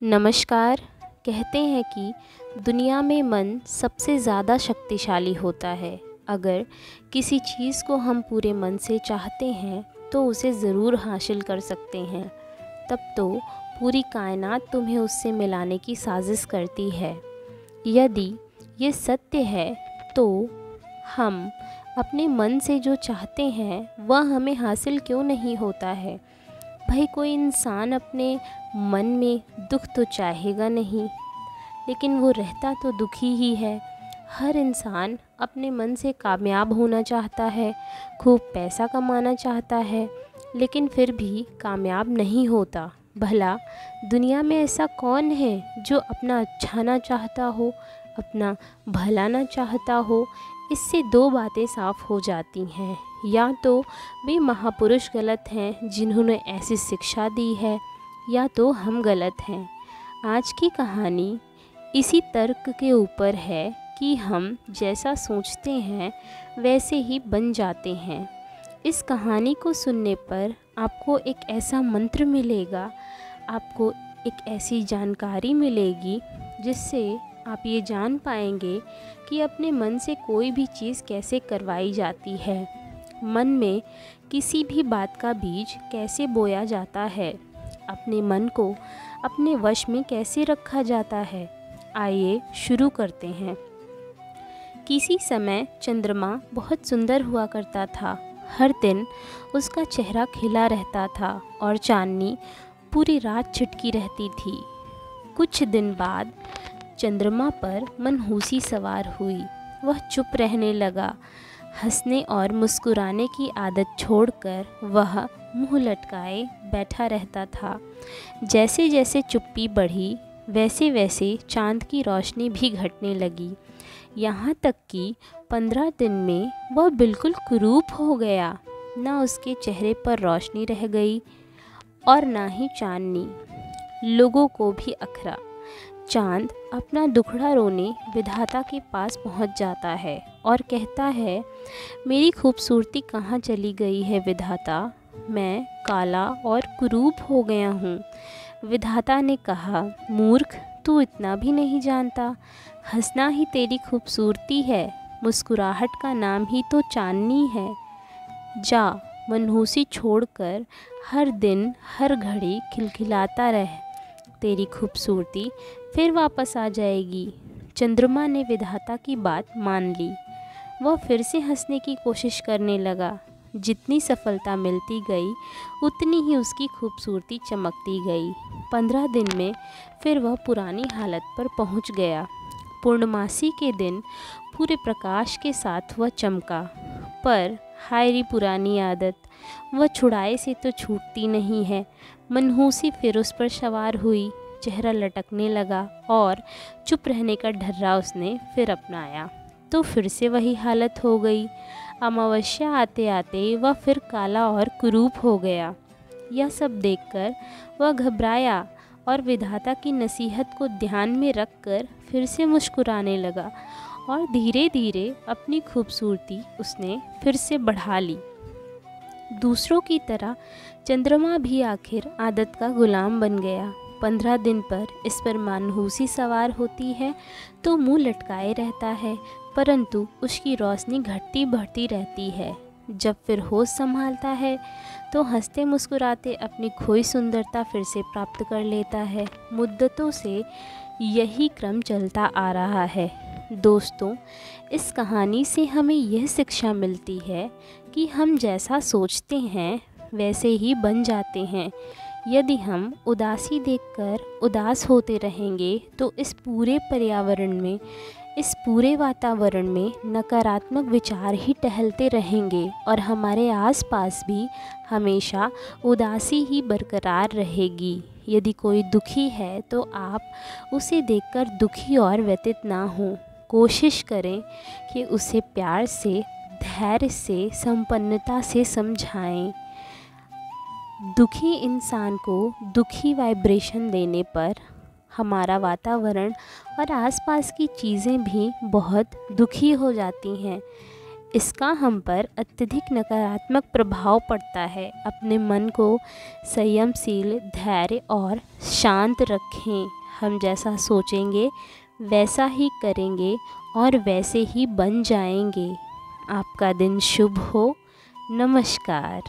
नमस्कार। कहते हैं कि दुनिया में मन सबसे ज़्यादा शक्तिशाली होता है। अगर किसी चीज़ को हम पूरे मन से चाहते हैं तो उसे ज़रूर हासिल कर सकते हैं। तब तो पूरी कायनात तुम्हें उससे मिलाने की साजिश करती है। यदि ये सत्य है तो हम अपने मन से जो चाहते हैं वह हमें हासिल क्यों नहीं होता है। भाई, कोई इंसान अपने मन में दुख तो चाहेगा नहीं, लेकिन वो रहता तो दुखी ही है। हर इंसान अपने मन से कामयाब होना चाहता है, खूब पैसा कमाना चाहता है, लेकिन फिर भी कामयाब नहीं होता। भला दुनिया में ऐसा कौन है जो अपना अच्छा ना चाहता हो, अपना भला ना चाहता हो। इससे दो बातें साफ हो जाती हैं, या तो वे महापुरुष गलत हैं जिन्होंने ऐसी शिक्षा दी है, या तो हम गलत हैं। आज की कहानी इसी तर्क के ऊपर है कि हम जैसा सोचते हैं वैसे ही बन जाते हैं। इस कहानी को सुनने पर आपको एक ऐसा मंत्र मिलेगा, आपको एक ऐसी जानकारी मिलेगी जिससे आप ये जान पाएंगे कि अपने मन से कोई भी चीज़ कैसे करवाई जाती है, मन में किसी भी बात का बीज कैसे बोया जाता है, अपने मन को अपने वश में कैसे रखा जाता है। आइए शुरू करते हैं। किसी समय चंद्रमा बहुत सुंदर हुआ करता था। हर दिन उसका चेहरा खिला रहता था और चांदनी पूरी रात छिटकी रहती थी। कुछ दिन बाद चंद्रमा पर मनहूसी सवार हुई। वह चुप रहने लगा। हंसने और मुस्कुराने की आदत छोड़कर वह मुंह लटकाए बैठा रहता था। जैसे जैसे चुप्पी बढ़ी वैसे वैसे चांद की रोशनी भी घटने लगी, यहाँ तक कि 15 दिन में वह बिल्कुल कुरूप हो गया। ना उसके चेहरे पर रोशनी रह गई और ना ही चांदनी। लोगों को भी अखरा। चांद अपना दुखड़ा रोने विधाता के पास पहुंच जाता है और कहता है, मेरी खूबसूरती कहाँ चली गई है विधाता, मैं काला और कुरूप हो गया हूँ। विधाता ने कहा, मूर्ख, तू इतना भी नहीं जानता। हंसना ही तेरी खूबसूरती है, मुस्कुराहट का नाम ही तो चांदनी है। जा, मनहूसी छोड़कर हर दिन हर घड़ी खिलखिलाता रह, तेरी खूबसूरती फिर वापस आ जाएगी। चंद्रमा ने विधाता की बात मान ली। वह फिर से हंसने की कोशिश करने लगा। जितनी सफलता मिलती गई उतनी ही उसकी खूबसूरती चमकती गई। 15 दिन में फिर वह पुरानी हालत पर पहुंच गया। पूर्णमासी के दिन पूरे प्रकाश के साथ वह चमका, पर हाय री पुरानी आदत, वह छुड़ाए से तो छूटती नहीं है। मनहूसी फिर उस पर सवार हुई। चेहरा लटकने लगा और चुप रहने का ढर्रा उसने फिर अपनाया, तो फिर से वही हालत हो गई। अमावस्या आते आते वह फिर काला और कुरूप हो गया। यह सब देखकर वह घबराया और विधाता की नसीहत को ध्यान में रखकर फिर से मुस्कुराने लगा और धीरे धीरे अपनी खूबसूरती उसने फिर से बढ़ा ली। दूसरों की तरह चंद्रमा भी आखिर आदत का गुलाम बन गया। 15 दिन पर इस पर मनहूसी सवार होती है तो मुंह लटकाए रहता है, परंतु उसकी रोशनी घटती बढ़ती रहती है। जब फिर होश संभालता है तो हंसते मुस्कुराते अपनी खोई सुंदरता फिर से प्राप्त कर लेता है। मुद्दतों से यही क्रम चलता आ रहा है। दोस्तों, इस कहानी से हमें यह शिक्षा मिलती है कि हम जैसा सोचते हैं वैसे ही बन जाते हैं। यदि हम उदासी देखकर उदास होते रहेंगे तो इस पूरे पर्यावरण में, इस पूरे वातावरण में नकारात्मक विचार ही टहलते रहेंगे और हमारे आसपास भी हमेशा उदासी ही बरकरार रहेगी। यदि कोई दुखी है तो आप उसे देखकर दुखी और व्यथित ना हो। कोशिश करें कि उसे प्यार से, धैर्य से, संपन्नता से समझाएं। दुखी इंसान को दुखी वाइब्रेशन देने पर हमारा वातावरण और आसपास की चीज़ें भी बहुत दुखी हो जाती हैं। इसका हम पर अत्यधिक नकारात्मक प्रभाव पड़ता है। अपने मन को संयमशील, धैर्य और शांत रखें। हम जैसा सोचेंगे वैसा ही करेंगे और वैसे ही बन जाएंगे। आपका दिन शुभ हो। नमस्कार।